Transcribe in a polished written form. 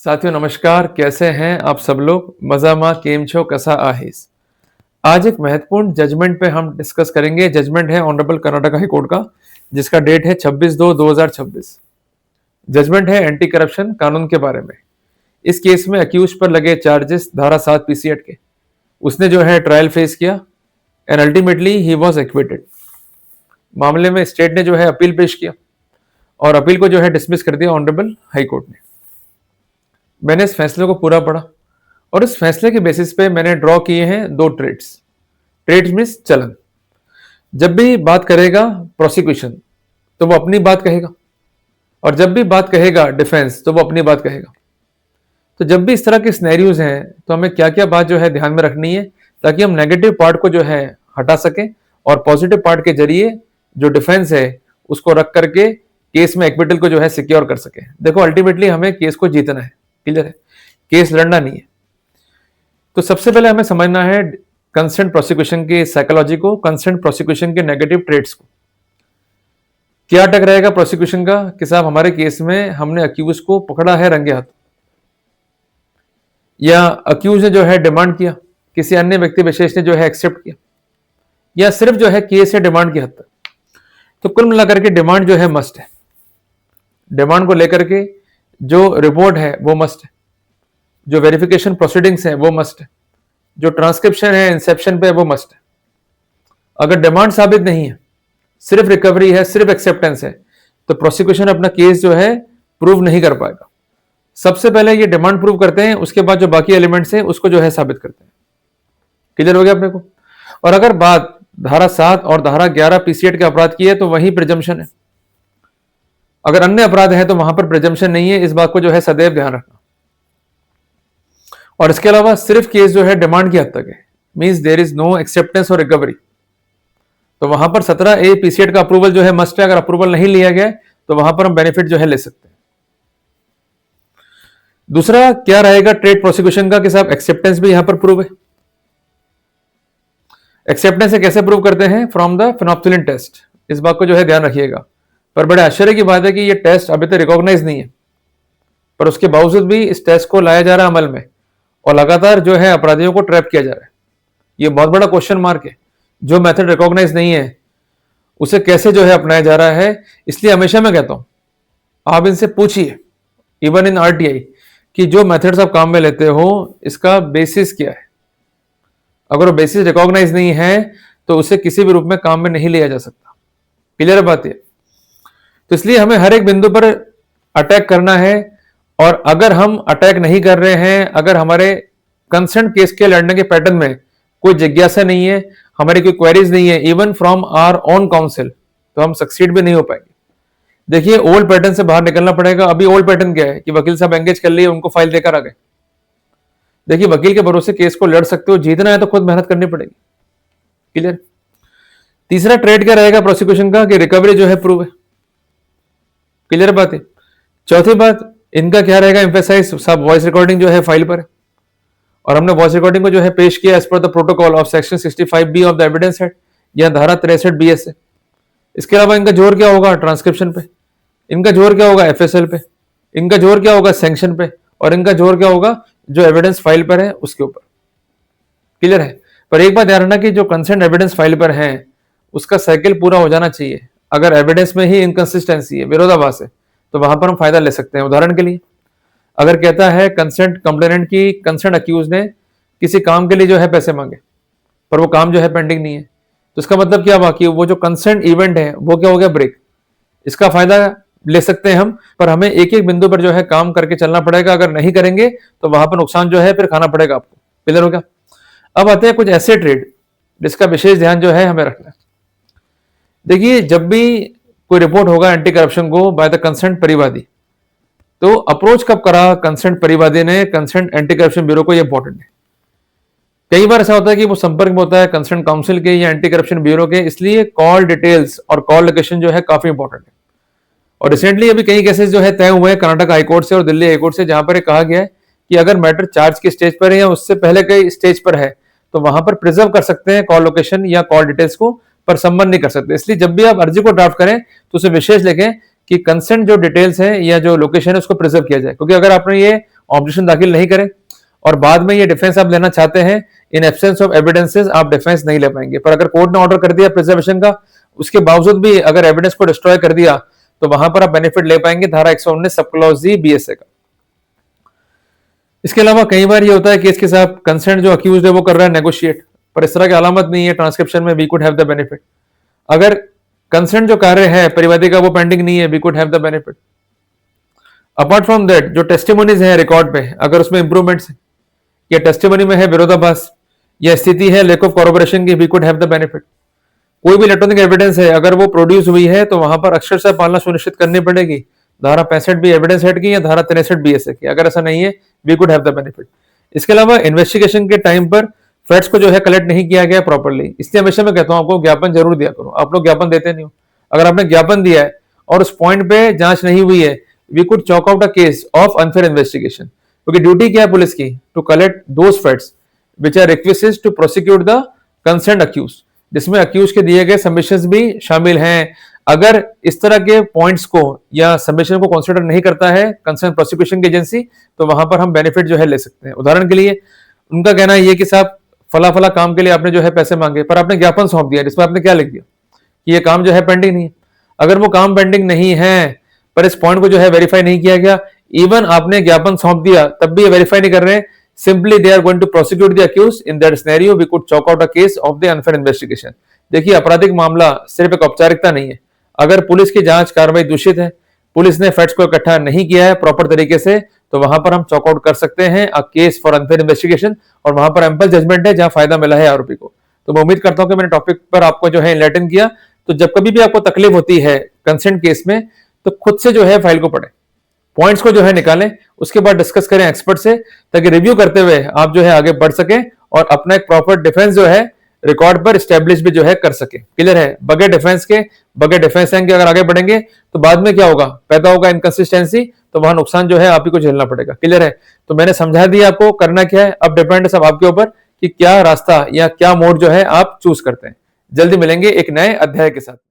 साथियों नमस्कार, कैसे हैं आप सब लोग? मजामा केम छो कसा आहेस? आज एक महत्वपूर्ण जजमेंट पे हम डिस्कस करेंगे। जजमेंट है ऑनरेबल कर्नाटक हाई कोर्ट का, जिसका डेट है 26/2/2026। जजमेंट है एंटी करप्शन कानून के बारे में। इस केस में अक्यूज पर लगे चार्जेस धारा 7 पीसी एक्ट के। उसने जो है ट्रायल फेस किया and ultimately he was acquitted. मामले में स्टेट ने जो है अपील पेश किया और अपील को जो है डिसमिस कर दिया ऑनरेबल हाई कोर्ट ने। मैंने इस फैसले को पूरा पढ़ा और इस फैसले के बेसिस पे मैंने ड्रॉ किए हैं दो ट्रेड्स। ट्रेड्स मीन्स चलन। जब भी बात करेगा प्रोसिक्यूशन तो वो अपनी बात कहेगा, और जब भी बात कहेगा डिफेंस तो वो अपनी बात कहेगा। तो जब भी इस तरह के सिनेरियोज हैं तो हमें क्या क्या बात जो है ध्यान में रखनी है, ताकि हम नेगेटिव पार्ट को जो है हटा सकें और पॉजिटिव पार्ट के जरिए जो डिफेंस है उसको रख करके केस में एक्विटल को जो है सिक्योर कर सके। देखो अल्टीमेटली हमें केस को जीतना है, क्लियर है, केस लड़ना नहीं है। तो सबसे पहले हमें समझना है कंसेंट प्रोसिक्यूशन की साइकोलॉजी को, कंसेंट प्रोसिक्यूशन के नेगेटिव ट्रेड्स को। क्या अटक रहेगा प्रोसिक्यूशन का कि साहब हमारे केस में हमने अक्यूज को पकड़ा है रंगे हाथ, या अक्यूज ने जो है डिमांड किया, किसी अन्य व्यक्ति विशेष ने जो है एक्सेप्ट किया, या सिर्फ जो है केस है डिमांड की हद तक। तो कुल मिलाकर के डिमांड जो है मस्ट है। डिमांड को लेकर के जो रिपोर्ट है वो मस्ट है, जो वेरिफिकेशन प्रोसीडिंग्स है वो मस्ट है, जो ट्रांसक्रिप्शन है इंसेप्शन पे वो मस्ट है। अगर डिमांड साबित नहीं है, सिर्फ रिकवरी है, सिर्फ एक्सेप्टेंस है, तो प्रोसिक्यूशन अपना केस जो है प्रूव नहीं कर पाएगा। सबसे पहले ये डिमांड प्रूव करते हैं, उसके बाद जो बाकी एलिमेंट्स हैं उसको जो है साबित करते हैं। क्लियर हो गया अपने को? और अगर बात धारा 7 और धारा 11 पीसीएट के अपराध की है तो वही प्रिजम्पशन है। अगर अन्य अपराध है तो वहां पर प्रिजम्पशन नहीं है। इस बात को जो है सदैव ध्यान रखना। और इसके अलावा सिर्फ केस जो है डिमांड की हद तक है, means there is no acceptance और रिकवरी, तो वहां पर 17A पीसीएट का अप्रूवल जो है मस्ट है। अगर अप्रूवल नहीं लिया गया तो वहां पर हम बेनिफिट जो है ले सकते हैं। दूसरा क्या रहेगा ट्रेड प्रोसिक्यूशन का कि साहब एक्सेप्टेंस भी यहां पर प्रूव है। एक्सेप्टेंस से कैसे प्रूव करते हैं? From the phenolphthalein test. इस बात को जो है ध्यान रखिएगा। पर बड़े आश्चर्य की बात है कि ये टेस्ट अभी तक रिकॉग्नाइज नहीं है, पर उसके बावजूद भी इस टेस्ट को लाया जा रहा है अमल में, और लगातार जो है अपराधियों को ट्रैप किया जा रहा है। ये बहुत बड़ा क्वेश्चन मार्क है। जो मेथड रिकॉग्नाइज नहीं है उसे कैसे जो है अपनाया जा रहा है। इसलिए हमेशा मैं कहता हूं आप इनसे पूछिए, इवन इन आरटीआई, कि जो मेथड्स आप काम में लेते हो इसका बेसिस क्या है। अगर वो बेसिस रिकॉग्नाइज नहीं है तो उसे किसी भी रूप में काम में नहीं लिया जा सकता। क्लियर बात है? तो इसलिए हमें हर एक बिंदु पर अटैक करना है, और अगर हम अटैक नहीं कर रहे हैं, अगर हमारे कंसेंट केस के लड़ने के पैटर्न में कोई जिज्ञासा नहीं है, हमारी कोई क्वेरीज नहीं है, even from our own council, तो हम सक्सीड भी नहीं हो पाएंगे। देखिए ओल्ड पैटर्न से बाहर निकलना पड़ेगा। अभी ओल्ड पैटर्न क्या है कि वकील साहब एंगेज कर लिए, उनको फाइल देकर आ गए। देखिए वकील के भरोसे केस को लड़ सकते हो, जीतना है तो खुद मेहनत करनी पड़ेगी। क्लियर? तीसरा ट्रेड क्या रहेगा प्रोसिक्यूशन का कि रिकवरी जो है प्रूव है। क्लियर बात है? चौथी बात इनका क्या रहेगा एम्फेसाइज, सब वॉइस रिकॉर्डिंग जो है फाइल पर है, और हमने वॉइस रिकॉर्डिंग को जो है पेश किया as per the protocol of section 65B of the evidence act, या धारा 63BS से। इसके अलावा इनका जोर क्या होगा? ट्रांसक्रिप्शन पे। इनका जोर क्या होगा? FSL पे। इनका जोर क्या होगा? सैंक्शन पे। और इनका जोर क्या होगा? जो एविडेंस फाइल पर है उसके ऊपर। क्लियर है? पर एक बात ध्यान रखना कि जो कंसेंट एविडेंस फाइल पर है उसका साइकिल पूरा हो जाना चाहिए। अगर एविडेंस में ही इनकंसिस्टेंसी है, विरोधाभास है, तो वहां पर हम फायदा ले सकते हैं। उदाहरण के लिए अगर कहता है कंसेंट कंप्लेनेंट की कंसेंट अक्यूज ने किसी काम के लिए जो है पैसे मांगे, पर वो काम जो है पेंडिंग नहीं है, तो इसका मतलब क्या हुआ कि वो जो कंसेंट इवेंट है वो क्या हो गया? ब्रेक। इसका फायदा ले सकते हैं हम, पर हमें एक एक बिंदु पर जो है काम करके चलना पड़ेगा। अगर नहीं करेंगे तो वहां पर नुकसान जो है फिर खाना पड़ेगा आपको। क्लियर हो गया? अब आते हैं कुछ ऐसे ट्रेड जिसका विशेष ध्यान जो है हमें रखना है। देखिए जब भी कोई रिपोर्ट होगा एंटी करप्शन को बाय द कंसेंट परिवादी, तो अप्रोच कब करा कंसेंट परिवादी ने कंसेंट एंटी करप्शन ब्यूरो को? ये इंपॉर्टेंट है। कई बार ऐसा होता है कि वो संपर्क में होता है कंसर्न काउंसिल के या एंटी करप्शन ब्यूरो के, इसलिए कॉल डिटेल्स और कॉल लोकेशन जो है काफी इंपॉर्टेंट है। और रिसेंटली अभी कई केसेस जो है तय हुए हैं कर्नाटक हाईकोर्ट से और दिल्ली हाईकोर्ट से, जहां पर कहा गया है कि अगर मैटर चार्ज के स्टेज पर है या उससे पहले कई स्टेज पर है तो वहां पर प्रिजर्व कर सकते हैं कॉल लोकेशन या कॉल डिटेल्स को, पर संबंध नहीं कर सकते। इसलिए जब भी आप अर्जी को ड्राफ्ट करें तो उसे विशेष लिखें कि कंसेंट जो डिटेल्स है या जो लोकेशन है उसको प्रिजर्व किया जाए, क्योंकि अगर आपने ये ऑब्जेक्शन दाखिल नहीं करें और बाद में ये डिफेंस आप लेना चाहते हैं, इन एब्सेंस ऑफ एविडेंसेस आप डिफेंस नहीं ले पाएंगे। पर अगर कोर्ट ने ऑर्डर कर दिया प्रिजर्वेशन का, उसके बावजूद भी अगर एविडेंस को डिस्ट्रॉय कर दिया तो वहां पर आप बेनिफिट ले पाएंगे धारा 119 सब क्लॉज जी बीएसए का। इसके अलावा कई बार ये होता है केस के साथ कंसेंट जो अक्यूज है वो कर रहा है नेगोशिएट, पर इस तरह की अलामत नहीं है ट्रांसक्रिप्शन में we could have the benefit. अगर कंसेंट जो कार्य है परिवादी का वो पेंडिंग नहीं है, we could have the benefit. Apart from that जो टेस्टिमोनीज है रिकॉर्ड पे, अगर उसमें इंप्रूवमेंट्स है या टेस्टिमोनी में है विरोधाभास या स्थिति है लेक ऑफ कॉर्पोरेशन की, we could have the benefit. कोई भी इलेक्ट्रॉनिक एविडेंस है अगर वो प्रोड्यूस हुई है तो वहां पर अक्षरशः पालना सुनिश्चित करनी पड़ेगी धारा 65 बी एविडेंस हेड की या धारा 63 बीएसए की। अगर ऐसा नहीं है we could have the benefit. इसके अलावा इन्वेस्टिगेशन के टाइम पर फैक्ट्स को जो है कलेक्ट नहीं किया गया प्रॉपर्ली, इसलिए हमेशा मैं कहता हूं आपको ज्ञापन जरूर दिया करो। आप लोग ज्ञापन देते नहीं हो। अगर आपने ज्ञापन दिया है और उस पॉइंट पे जांच नहीं हुई है, we could chalk out a case of unfair investigation. क्योंकि ड्यूटी क्या है पुलिस की, to collect those facts which are requisite to prosecute the concerned accused, जिसमें अक्यूज के दिए गए सबमिशंस भी शामिल हैं। अगर इस तरह के पॉइंट्स को या सबमिशन को कंसीडर नहीं करता है कंसर्न प्रोसिक्यूशन की एजेंसी, तो वहां पर हम बेनिफिट जो है ले सकते हैं। उदाहरण के लिए उनका कहना है ये कि साहब फला फला काम के लिए आपने जो है पैसे मांगे, पर आपने ज्ञापन सौंप दिया जिसमें आपने क्या लिख दिया कि ये काम जो है पेंडिंग नहीं है। अगर वो काम पेंडिंग नहीं है पर इस पॉइंट को जो है वेरीफाई नहीं किया गया, इवन आपने ज्ञापन सौंप दिया तब भी ये वेरीफाई नहीं कर रहे, simply they are going to prosecute the accused, in that scenario we could chalk out a case of the unfair investigation। देखिए आपराधिक मामला सिर्फ एक औपचारिकता नहीं है। अगर पुलिस की जांच कार्रवाई दूषित है, पुलिस ने फैक्ट्स को इकट्ठा नहीं किया है प्रॉपर तरीके से, तो वहां पर हम चॉक आउट कर सकते हैं a case for unfair investigation, और वहां पर एम्पल जजमेंट है जहां फायदा मिला है आरोपी को। तो मैं उम्मीद करता हूं कि मैंने टॉपिक पर आपको जो है इनलाइटन किया। तो जब कभी भी आपको तकलीफ होती है कंसेंट केस में, तो खुद से जो है फाइल को पढ़ें, पॉइंट्स को जो है निकालें, उसके बाद डिस्कस करें एक्सपर्ट से, ताकि रिव्यू करते हुए आप जो है आगे बढ़ सकें और अपना एक प्रॉपर डिफेंस जो है रिकॉर्ड पर स्टैब्लिश भी जो है कर सके। क्लियर है? बगैर डिफेंस के अगर आगे बढ़ेंगे तो बाद में क्या होगा, पैदा होगा इनकंसिस्टेंसी, तो वहां नुकसान जो है आप ही को झेलना पड़ेगा। क्लियर है? तो मैंने समझा दिया आपको करना क्या है, अब डिपेंड है सब आपके ऊपर कि क्या रास्ता या क्या मोड जो है आप चूज करते हैं। जल्दी मिलेंगे एक नए अध्याय के साथ।